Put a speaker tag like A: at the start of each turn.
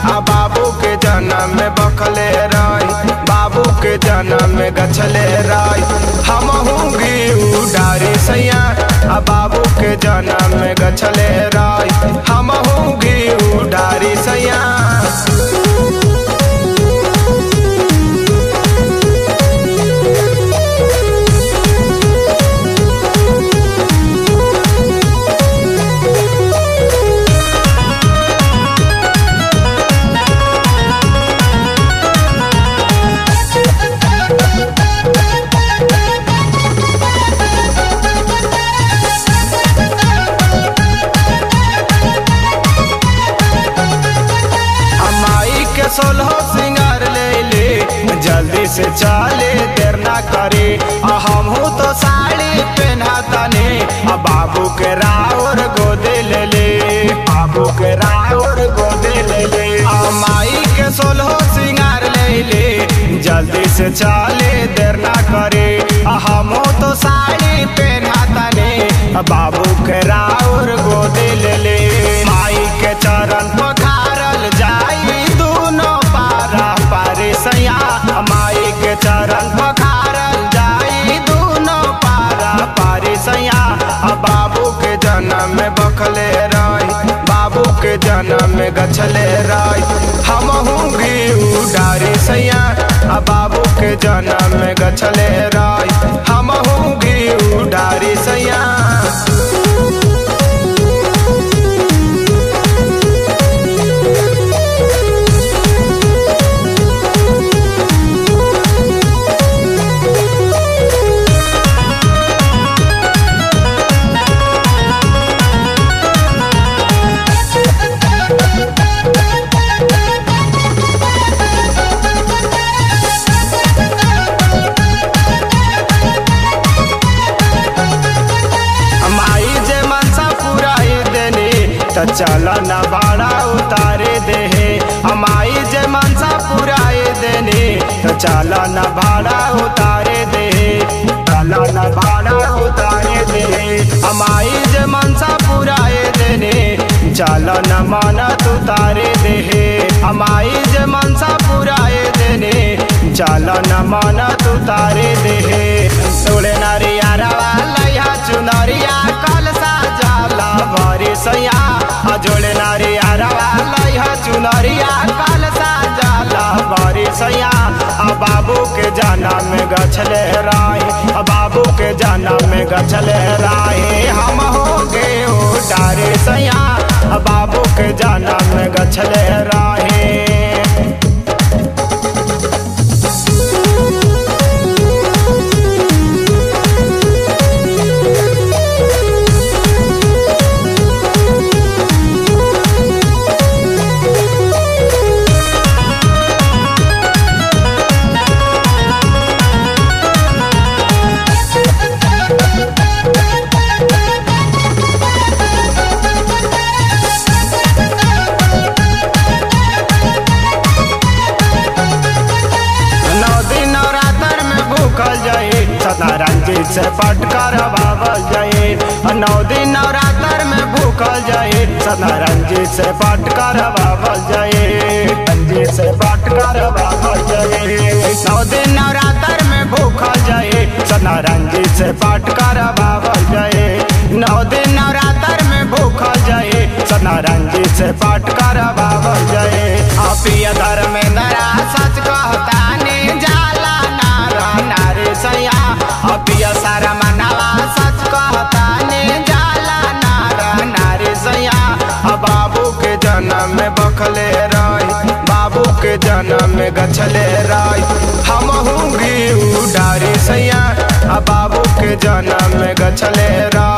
A: आ बाबू के जन्म में बखले रही, बाबू के जन्म में गछले रही। हम होंगी उडारी सैया आ बाबू के जन्म में गछले रही, हम होंगी उडारी सैया। सोलह सिंगार ले ले जल्दी से चले देर ना करे, हम तो साड़ी पहना तने बाबू के राउर गोदे ले ले, बाबू के राउर गोदे ले ले। माई के सोलह सिंगार ले ले जल्दी से चले देर ना करे, हम तो साड़ी पहना तने बाबू के राउर गोदे ले ले। माई के चरण पखारल जाई सैया, माई के चरण पखारल जाई दोनों पारा पारी सैया। बाबू के जन्म में बखले रही, बाबू के जन्म में गछले रही, हम होंगी उडारी सैया। बाबू के जन्म में गछले रही, हम होंगी उडारी सैया। चल न बाड़ा उतारे देहे, माई जे मनसा पुराए देने, तो चल न बाड़ा उतारे देहे, चल न बाड़ा उतारे देहे। माई जे मनसा पुराए देने, चल न मानत उतारे देहे, माई जे मनसा पुराए देने, चल न मानत उतारे देहे। सोले नरिया रवा लैया चुनरिया कलसा जाला भरी सैया, जोड़े नारिया रवा लैया चुनरिया कलसा जाला भरी सैया। बाबू के जन्म में गछले रही, बाबू के जन्म में गछले रही, हम होंगे उडारी सैया। बाबू के जन्म में गछले रही। रंजीत से पटकर बाबल जाए, 9 दिन नवरात्र में भूखल जाए, सदा रंजीत से पटकर बाबल जाए, रंजीत से पटकर बाबल जाए। 9 दिन नवरात्र में भूखल जाए, सदा रंजीत से पटकर बाबल जाए, 9 दिन नवरात्र में भूखल जाए, सदा रंजीत से पटकर बाबल जाए। प्रिय धर्मेंद्र सच कहता ने जाला नारा नारे सैया, पिया सारा मनावा सच कहता ने जाला नारा नारे सैया। बाबू के जन्म में बखले रही, बाबू के जन्म में गछले रही, हम होंगी उडारी सैया। बाबू के जन्म में गछले रही।